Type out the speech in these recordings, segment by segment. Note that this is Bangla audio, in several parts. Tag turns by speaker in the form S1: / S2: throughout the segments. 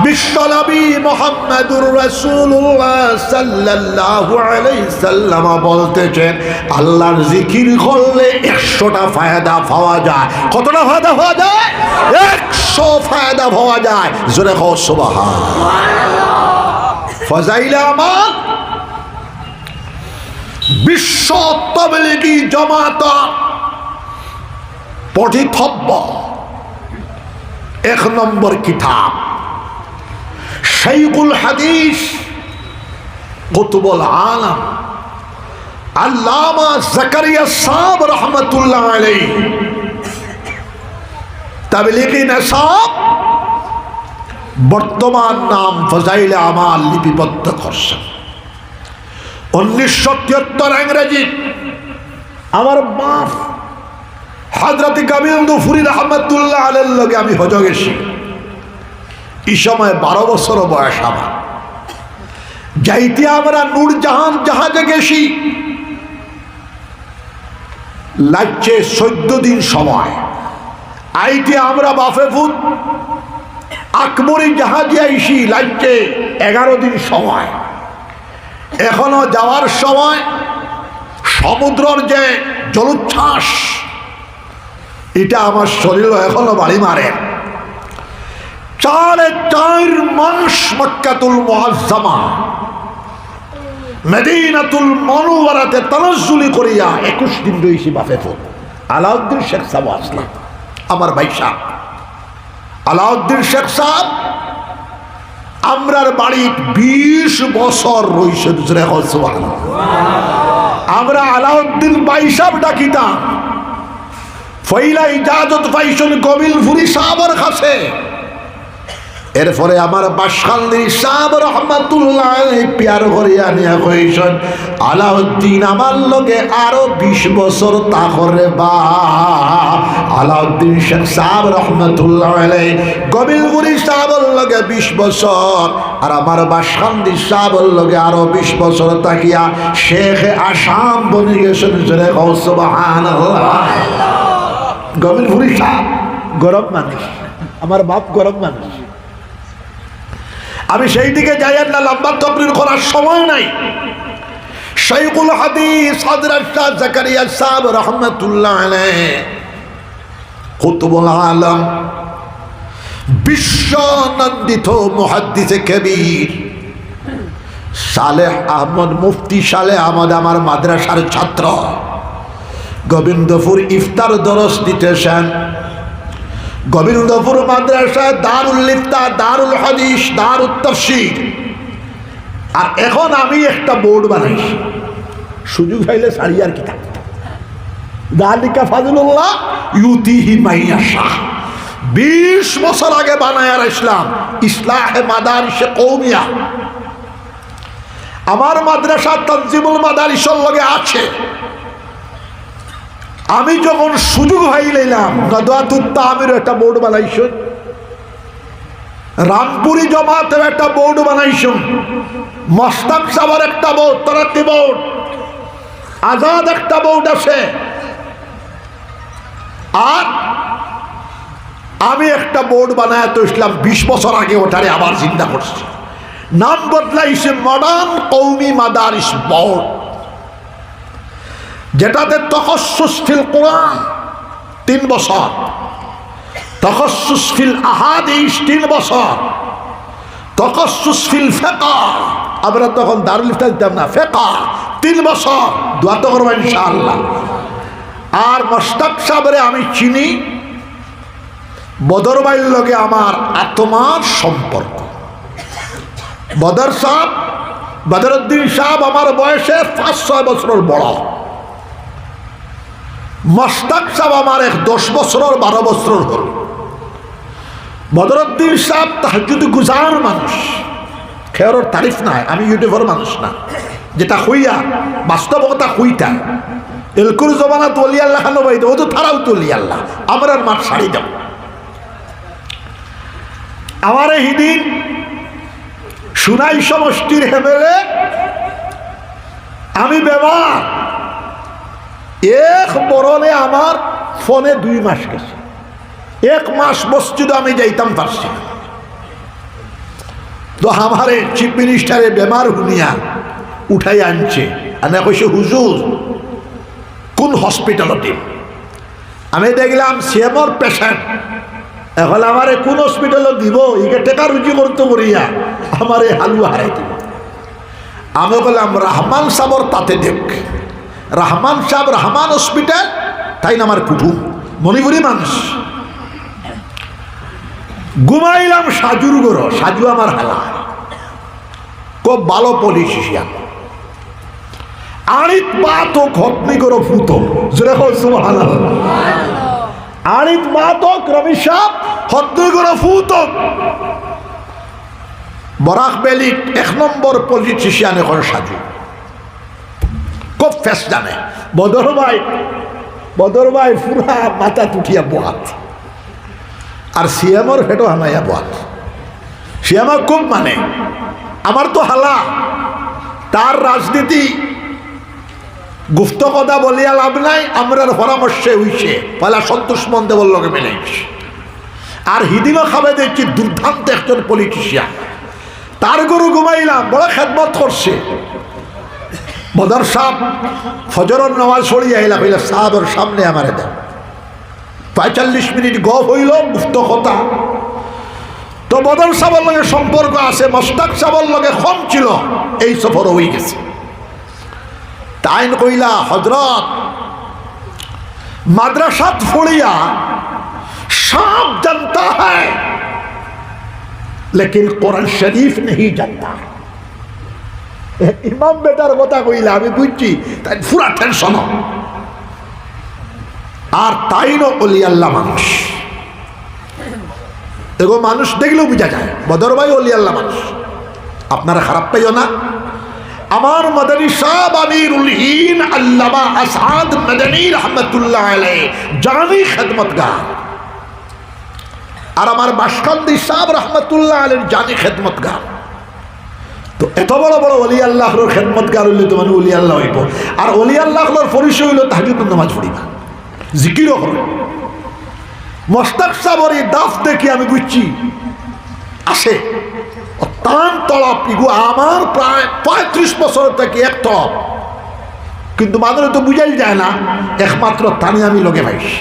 S1: বিশ্বনবী মুহাম্মদুর রাসূলুল্লাহ সাল্লাল্লাহু আলাইহি সাল্লাম বলতেছেন, আল্লাহর জিকির করলে 100টা ফায়দা পাওয়া যায়। কতটা ফায়দা পাওয়া যায়? 100 ফায়দা পাওয়া যায়। জোরে কও সুবহানাল্লাহ। ফাজাইলে আমার বিশ্ব তাবলীগী জামাত পঠিতব্য 1 নম্বর কিতাব শাইখুল হাদিস কুতুবুল আলম আল্লামা জাকারিয়া সাহেব রহমতুল্লাহ আলাইহি তাবলীগী নিসাব বর্তমান নাম ফজাইলে আমাল লিপিবদ্ধ করছেন। 1973 ইংরেজি আমার বাপ হযরত কামিল দুফুরি রহমতুল্লাহ আলাইহির লগে আমি হজ গেছি। এই সময় 12 বছর বয়স আমার। যাইতে আমরা নূরজাহান জাহাজে গেছি, লাগছে 14 দিন সময়। আইতে আমরা বাফে ফুট আকবরী জাহাজে আইসি, লাগছে 11 দিন সময়। এখনো যাওয়ার সময় সমুদ্রের যে জলোচ্ছ্বাস, এটা আমার শরীর এখনো বাড়ি মারে। 4 মাস মক্কাতুল মুআজ্জামা মদিনাতুল মুনাওয়ারাতে তানাজ্জুলি করিয়া 21 দিন রইছি বাফে ফুট। আলাউদ্দিন শেখ সাহেব আসলাম, আমার ভাই সাহেব আলাউদ্দিন শেখ সাহেব আমরার বাড়ি 20 বছর রইছে। আমরা আলাউদ্দিন ভাই সাহেব ডাকিতাম। ফইলা ইজাজত পাইছেন কবিলপুরি সাহেবের কাছে। এরপরে আমার বাসখালী সাহেব রহমাতুল্লাহ আলাইহি পিয়ার করিয়া নিয়া কইছেন, আলাউদ্দিন আমার লগে আরো 20 বছর তাহরে বা। আলাউদ্দিন শেখ সাহেব রহমাতুল্লাহ আলাইহি কবিলপুরি সাহেবের লগে 20 বছর, আর আমার বাসখালী সাহেবের লগে আরো 20 বছর তাকিয়া শেখ আসাম বনে গেছেন। জোরে কও সুবহানাল্লাহ। কবিলপুরি সাহেব গরম মানুষ, আমার বাপ গরম মানুষ। আমি সেই দিকে যাই না, লম্বা তকরির করার সময় নাই। শাইখুল হাদিস হযরত শাহ জাকারিয়া সাহেব রহমাতুল্লাহ আলাইহি কুতুবুল আলম বিশ্ব নন্দিত মুহাদ্দিসে কবির সালেহ আহমদ মুফতি সালেহ আহমদ আমার মাদ্রাসার ছাত্র। গোবিন্দপুর ইফতার দরস দিতেছেন। গোবিন্দপুর মাদ্রাসায় দারুল ইফতা, দারুল হাদিস, দারুত তাফসীর। আর এখন আমি একটা বোর্ড বানাইছি, সুযোগ হইলে সারিয়ার কিতাব যালিকা ফাজলুল্লাহ ইউতিহি মাইয়াশা। 20 বছর আগে বানায়ার ইসলাম ইসলাহে মাদারিসে কওমিয়া। আমার মাদ্রাসা তানজিমুল মাদারিসের লগে আছে। আমি যখন সুযোগ হইলাম গদওয়াতুত তামির একটা বোর্ড বানাইছেন, রামপুরি জমাতের একটা বোর্ড বানাইছেন, মস্তাক সাহেবের একটা বোর্ড, তরাক্কি বোর্ড, আজাদ একটা বোর্ড আছে। আর আমি একটা বোর্ড বানায় তো ইসলাম 20 বছর আগে ওটারে আবার চিন্তা করছি। নাম বদলাইছে মডার্ন কওমি মাদারিস বোর্ড, যেটাতে তাখাসসুস ফিল কোরআন 3 বছর, তাখাসসুস ফিল আহাদিস 3 বছর, তাখাসসুস ফিল ফিকহ, আমরা তখন দারুল ইফতা দিতাম না, ফিকহ 3 বছর। দোয়া তো করব ইনশাআল্লাহ। আর মোস্তাক সাহেবরে আমি চিনি, বদর ভাইয়ের লগে আমার আত্মার সম্পর্ক। বদর সাহেব, বদরুদ্দিন সাহেব আমার বয়সে 5-6 বছরের বড়। মোস্তাক সাহেব আমার 10 বছরের 12 বছরের হল। বদরুদ্দিন সাহেব তাহাজ্জুদ গুজার মানুষ, খেয়ারের তারিফ নাই। আমি ইউটিউবের মানুষ না, যেটা হইয়া বাস্তবতা হইতা। এলকুর জমানা তলি আল্লাহ খানো বাই দেবো তো, তারাও তলি আল্লাহ, আমার আর মাঠ ছাড়ি যাব। আমার হিদিন সুনাই সমষ্টির হেমেলে আমি বেমার। এক বরণে আমার ফোনে 2 মাস গেছে। 1 মাস মসজিদে আমি যাইতাম পারছি না। তো আমারে চিফ মিনিস্টারে বেমার হুনিয়া উঠাই আনছে আনা কইছে হুজুর কোন হসপিটালতে আমি দেখলাম সিএমর পেশেন্ট এখন আমারে কোন হসপিটালে দিব ইকে টেকা রুজি করতে করিয়া আমারে হালুয়া হারাই দিব আমি বললাম রহমান সাহর তাতে দেখ রহমান সাহ রহমান হসপিটাল তাই না আমার কুটুম মণিপুরি মানুষ ঘুমাইলাম সাজুর গর সাজু আমার হালা খুব ভালো পলিটিশিয়ান আড়িত মা তো ঘটনি করো ফুত আড়িত মা তো রবি সাহ হত্নি করো ফুত বরাক বেলি 1 নম্বর পলিটিশিয়ান এখন সাজু খুব ফেস জানে বদর ভাই পুরা মাথা তুঠিয়া বাত আর সিএমর ফেটো হামাইয়া বাত সিএমর খুব মানে আমার তো হালা তার রাজনীতি গুপ্ত কথা বলিয়া লাভ নাই আমরার পরামর্শে হইছে পয়লা সন্তোষ মন্দেবর লগে মিলাইছে আর হিদিনও খাবে দেখছি দুর্দান্ত একজন পলিটিশিয়ান তার গরু ঘুমাইলাম বড় খেদমত করছে বদর সাহ ফজরের নামাজ পড়িয়া আইলা কইলা সাহাবের সামনে আমারে দেন 45 মিনিট গপ হইল গুপ্ত কথা তো বদর সাহেবের লগে সম্পর্ক আছে মোস্তাক সাহেবের লগে কম ছিল এই সফর হয়ে গেছে তাইন কইলা হযরত মাদ্রাসাত পড়িয়া सब जानता है लेकिन कुरान शरीफ नहीं जानता इमाम बेटार কথা কইলা আমি বুঝছি তাই পুরা টেনশন আর তাইনো ওলি আল্লাহ মানুষ এগো মানুষ দেখলেও বুঝা যায় বদর ভাই ওলি আল্লাহ মানুষ আপনারা খারাপ পাইও না আমার মাদানী সাহেব আমিরুল হিন আল্লামা আসাদ মাদানী রহমাতুল্লাহ আলাইহি জানি খিদমতগার আর আমার বাসকান্দি সাহেব রহমাতুল্লাহ আলাইহি জানি খিদমতগার তো এত বড় বড় ওলি আল্লাহর খিদমতগার হইলে তো মানে ওলি আল্লাহ হইব আর ওলি আল্লাহর পরিচয় হইল তাহাজ্জুদ নামাজ পড়িবা জিকিরও করো মোস্তাক সাহেবের এই দাফ দেখি আমি বুঝছি আসে টান তলব ইগু আমার প্রায় 35 বছর থেকে এক তলব কিন্তু মানুষ তো বুঝাই যায় না একমাত্র তানি আমি লগে পাইছি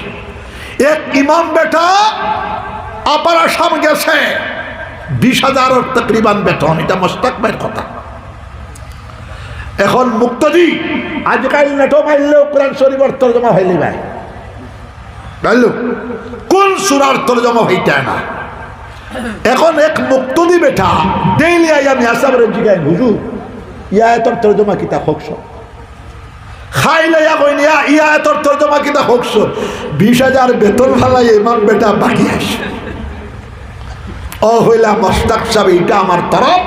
S1: এক ইমাম বেটা আপার আসাম গেছে 20,000 তকরিবান বেতন এটা মোস্তাক ভাইয়ের কথা এখন মুক্তদি আজকাল নেটো মারলেও কোরআন শরীফের তরজমা হইলি ভাই বুঝলো কোন সূরার তরজমা হইতা না এখন এক মুক্তদি বেটা ডেইলি আইয়া মিয়া সাহেবের জিগায় হুজুর ইয়া এতর তরজমা কিতা হকস খাইলে ইয়া কইনি ইয়া এতর তরজমা কিতা হকস 20,000 বেতন ফালাই ইমাম বেটা বাকি আসে ও হইলা মোস্তাক সাহেব এটা আমার তরফ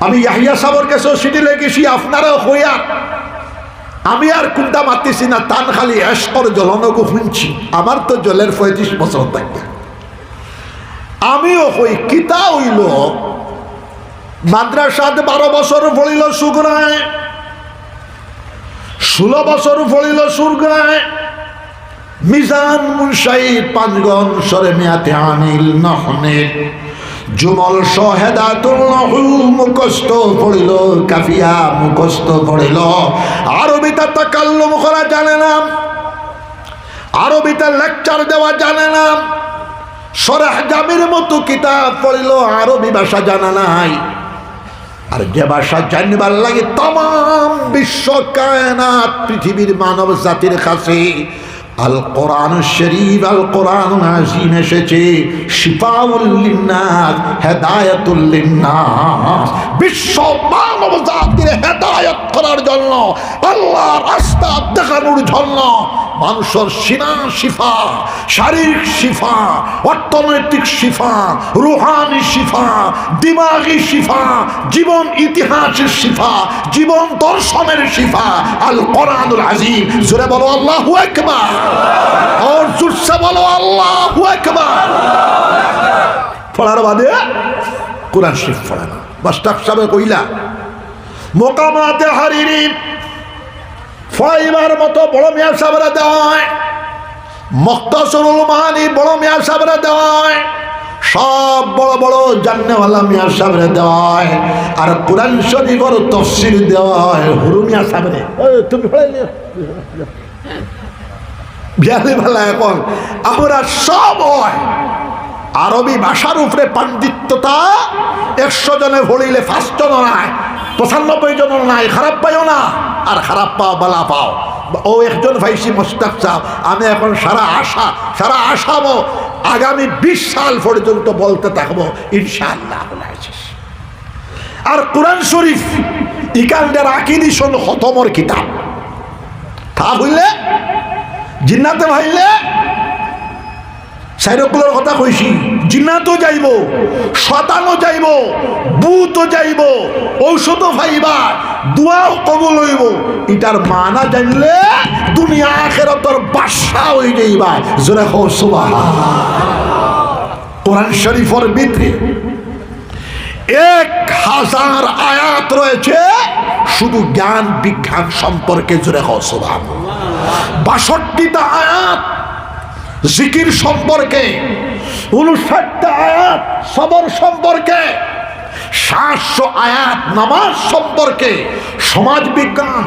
S1: আমি ইয়াহিয়া সাহেবের কাছে সিটি লেগেছি আপনারাও হইয়া আমি আর কোনটা মাতিছি না তান খালি এসকর জ্বলনগো শুনছি আমার তো জলের 35 বছর থাকে আমিও হই কিতা হইল মাদ্রাসাত 12 বছর পড়িল সুগরায় 16 বছর পড়িল সুরগায় মিজান মুনশাই 5 গন সরে মিয়াতে আনিল নহনে জুমল শহেদাতুল নহু মুখস্থ পড়িল কাফিয়া মুখস্থ পড়িল আরবিতে তাকাল্লুম করা জানে না আরবিতে লেকচার দেওয়া জানে না সরাহ জামির মতো কিতাব পড়িল আরবি ভাষা জানা নাই আর যে ভাষা জানবার লাগে तमाम বিশ্ব কায়নাত পৃথিবীর মানব জাতির কাছে আল কোরআন শরীফ আল কোরআন আজিম এসেছে শিফাউল লিন্নাস হেদায়েতুল লিন্নাস বিশ্ব মানব জাতির হেদায়েত করার জন্য আল্লাহর রাস্তা দেখানোর জন্য মানুষের সিনা শিফা শারীরিক শিফা অর্থনৈতিক শিফা রুহানি শিফা দিমাগী শিফা জীবন ইতিহাসের শিফা জীবন দর্শনের শিফা আল কোরআনুল আজিম জোরে বলো আল্লাহু আকবার और जोर से बोलो अल्लाहु अकबर পড়ার বাদে কোরআন শরীফ পড়ানো মোস্তাক সাহেব কইলা মোকামাতে হারিরি ফাইবার মতো বড় মিয়া সাহেবরা দেওয়ায় মুখতাসরুল মানি বড় মিয়া সাহেবরা দেওয়ায় সব বড় বড় জান্নেওয়ালা মিয়া সাহেবরে দেওয়া হয়, আর কোরআন শরীফের তাফসীর দেওয়া হয় হুরু মিয়া সাহেবরে। তুমি বিয়ালি বেলা এখন আমরা সব হয় আরবি ভাষার উপরে পাণ্ডিত্যতা 100 জনে ভরিলে 5 জন নাই, 95 জন নাই। খারাপ পাইও না, আর খারাপ পাও বালা পাও। ও একজন ভাইসি মোস্তাক সাহেব, আমি এখন সারা আসামো আগামী 20 সাল পর্যন্ত বলতে থাকবো ইনশাআল্লাহ। আর কোরআন শরীফ ইকালদের আকিদি শোন খতমর কিতাব তা হইলে জিন্নাতে ভাইলে সাইরকুলোর কথা কইছি, জিন্নাতও যাইব, শতানও যাইব, ভূতও যাইব, ঔষধও পাইবা, দোয়াও কবুল হইব। এটার মানা জানলে দুনিয়া আখিরাতের বাদশা হয়ে যাইবা। জোরে কও সুবহানাল্লাহ। কোরআন শরীফের ভিতরে 1000 আয়াত রয়েছে শুধু জ্ঞান বিজ্ঞান সম্পর্কে। জোরে কও সুবহানাল্লাহ। 62টা আয়াত জিকির সম্পর্কে, 59টা আয়াত সবর সম্পর্কে, 700 আয়াত নামাজ সম্পর্কে, সমাজ বিজ্ঞান,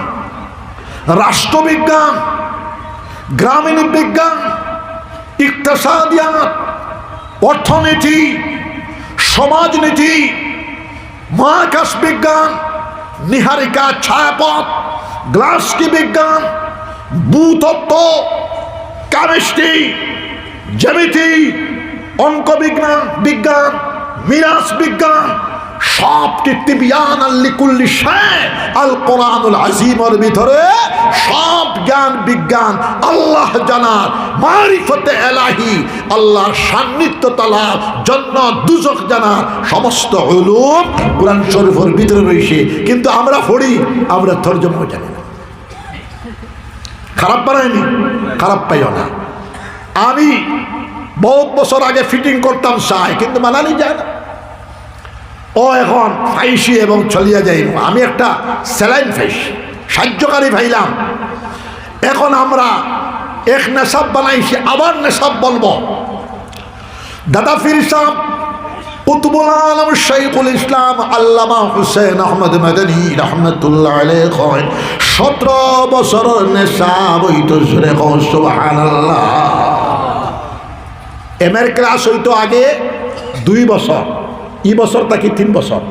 S1: রাষ্ট্রবিজ্ঞান, গ্রামীণ বিজ্ঞান, ইকতিসাদিয়াত, অর্থনীতি, সমাজনীতি, মহাকাশ বিজ্ঞান, নিহারিকা ছায়াপথ, গ্লাসকি বিজ্ঞান, ভূতত্ত্ব, কেমিস্ট্রি, জ্যামিতি, অঙ্ক বিজ্ঞান, মিরাস বিজ্ঞান, সব তিবিয়ান লিকুল্লি শাই আল কোরআনুল আজিমের ভিতরে সব জ্ঞান বিজ্ঞান, আল্লাহ জানার, মারিফতে এলাহি, আল্লাহর সান্নিধ্য তালাব, জান্নাত দুজখ জানার সমস্ত উলুম কোরআন শরীফের ভিতরে রয়েছে। কিন্তু আমরা পড়ি, আমরা তরজমা জানি না। খারাপ বানায়নি, খারাপ পাইও না। আমি বহুত বছর আগে ফিটিং করতাম চাই, কিন্তু মানানি যায় না। ও এখন ফাইসি এবং চলিয়া যাইব। আমি একটা স্যালাইন ফাইস সাহায্যকারী ভাইলাম। এখন আমরা এক নেশাব বানাইছি, আবার নেশাব বলবো। দাদা পীর সাহেব কুতুবুল আলম শাইখুল ইসলাম আল্লামা হুসেন আহমদ মাদানী রহমতুল্লাহ আলাইহি কয় 17 বছরের নেশাব হইতো। জোরে কও সুবহানাল্লাহ। এমএর ক্লাস হইতো আগে 2 বছর, এই বছর তাকি 3 বছর,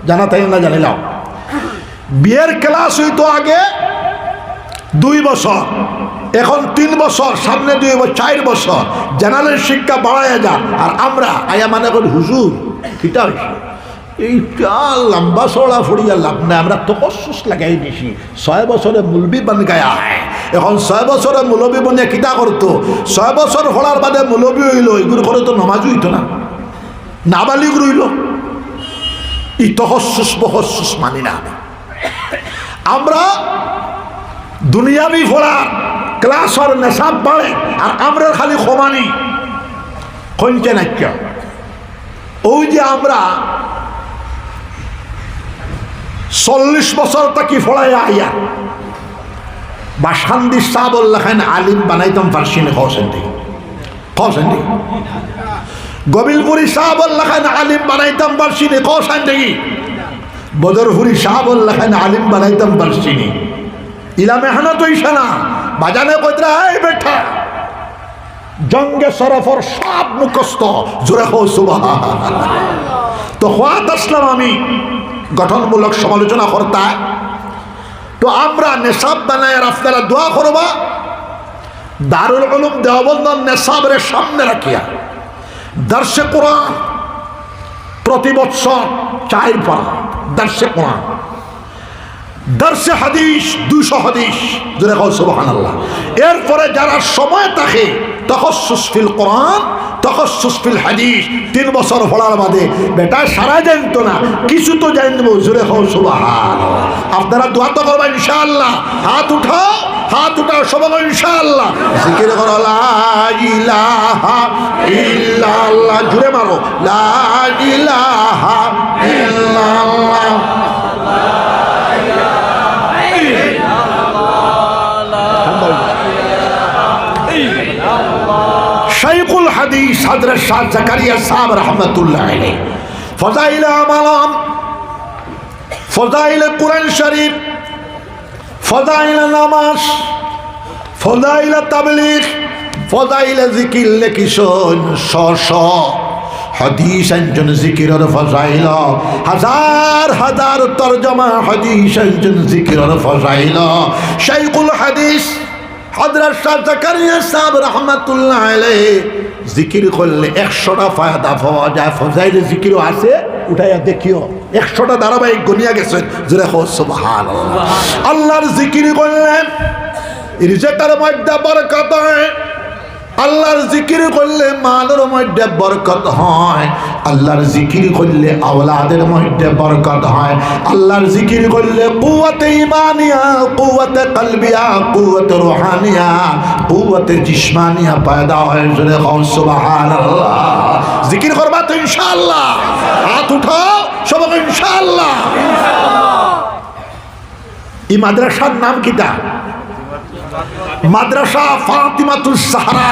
S1: জানা তাই না জানিলাম। বিয়ের ক্লাস হইতো আগে 2 বছর, এখন 3 বছর, সামনে 2 বছর, 4 বছর। জেনারেল শিক্ষা বাড়াইয়া যা। আর আমরা আয়া মানে করি হুজুর কিতা হয়েছে, এইটা লম্বা চড়া ফুড়িয়া লাভ নাই, আমরা তকস্সুস লাগাই দিছি। 6 বছরে মুলবি বান গায়া হয়। এখন 6 বছরে মুলবি বনিয়া কিতা করতো, 6 বছর ফলার বাদে মুলবি হইল, এগুলো করে তো নমাজও হইতো না, নাবালিগ রইল। ই তহস্সুস বহস্সুস মানি না। আমরা দুনিয়াবি ফোড়া ক্লাসর নেশাব বাড়ে, আর আমরা খালি ক্ষমানি কঞ্চে নাক্য। ওই যে আমরা 40 বছর তাকি ফোড়াইয়া আইয়া বাসান্দি সাবল্লা খান আলিম বানাইতাম পারছিনে কৌসেন্দি গবিলপুরি সাহাবল্লা খান আলিম বানাইতাম পারছিনে কৌসেন্দি বদরপুরি সাহাবল্লা খান আলিম বানাইতাম পারছিনি। ইলা মেহনত হইছে না, বাজানে কইরা এই বেটা জঙ্গে সরফর সব মুখস্থ। জোরে কও সুবহানাল্লাহ। তো হওয়াত আসলাম আমি গঠনমূলক সমালোচনা করতা। তো আমরা নেশাব বানায় আপনারা দোয়া করবা, দারুল উলুম দেওবন্দ নেশাবের সামনে রাখিয়া দর্শে কোরআন প্রতি বৎসর 4 পারা, দর্শে কোরআন, দর্শে হাদিস 200 হাদিস। জোরে কও সুবহানাল্লাহ। এরপরে যারা সময় থাকে তাখাসসুস ফিল কোরআন, তাখাসসুস ফিল হাদিস 3 বছর পড়ার বাদে বেটা সারা জানতো না, কিছু তো জানবো। জোরে কও সুবহানাল্লাহ। আপনারা দোয়া তো করবেন ইনশাআল্লাহ। হাত উঠাও, হাত উঠাও সবাই ইনশাআল্লাহ। জিকির করো লা ইলাহা ইল্লাল্লাহ, জোরে মারো লা ইলাহা ইল্লাল্লাহ। শাইখুল হাদিস হযরত শাহ জাকারিয়া সাহেব রাহমাতুল্লাহ আলাইহি ফজাইল আমালাম ফজাইল কুরআন শরীফ ফজাইল নামাজ ফজাইল তাবলীগ ফজাইল জিকির লিখিছেন শ হাদিস একজন জিকিরের ফজাইল হাজার হাজার তরজমা হাদিস একজন জিকিরের ফজাইল শাইখুল হাদিস হযরত শাহ জাকারিয়া সাহেব রাহমাতুল্লাহ আলাইহি জিকির করলে 100টা ফায়দা পাওয়া যায়। ফজাইল জিকিরও আছে, উঠাইয়া দেখিও 100টা ধারাবাহিক গনিয়া গেছে। জোরে কও সুবহানাল্লাহ। আল্লাহর জিকির করলে রিজেকের মধ্যে বরকত হয়, আল্লাহর জিকির করলে মালের মধ্যে বরকত হয়, আল্লাহর জিকির করলে আওলাদের মধ্যে বরকত হয়, আল্লাহর জিকির করলে কুওয়াতে ঈমানিয়া, কুওয়াতে কলবিয়া, কুওয়াতে রূহানিয়া, কুওয়াতে জিসমানিয়া পয়দা হয়। জোরে কও সুবহানাল্লাহ। জিকির করবা তো ইনশাআল্লাহ, হাত উঠাও সবাই ইনশাআল্লাহ। এই মাদ্রাসার নাম কিটা? মাদ্রাসা ফাতিমাতুজ জাহরা।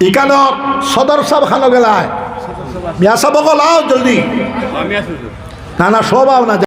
S1: এখানে সদর সাহেব খানো গেলায় মিয়া সাহেব গলাও জলদি না না সব না।